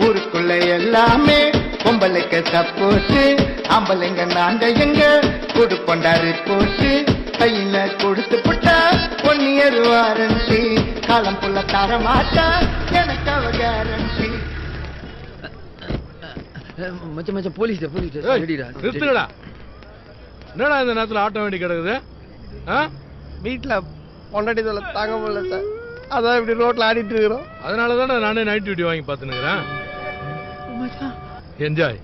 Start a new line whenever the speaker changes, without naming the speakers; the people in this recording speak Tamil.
ஊருக்குள்ள எல்லாமே பொம்பளைக்கு சப்போஸ், ஆம்பளைங்க நாங்க எங்க கொடுப்பொண்டாரு கோசு. கையில கொடுத்து புட்டா 1 இயர் வாரண்டி, காலம் புள்ள தர மாட்டா எனக்கு அவ கேரண்டி.
மச்சான் போலீஸ்
நிறுத்துங்கடா. என்னடா இந்த நேரத்துல ஆட்ட வேண்டி கிடக்குது?
வீட்டுல பொண்டாட்டி தொலை தாங்க முடியல சார், அதான் இப்படி ரோட்ல ஆடிட்டு இருக்கிறோம்.
அதனாலதான் நானே நைட் டியூட்டி வாங்கி பாத்துனுக்கிறேன். என்ஜாய்.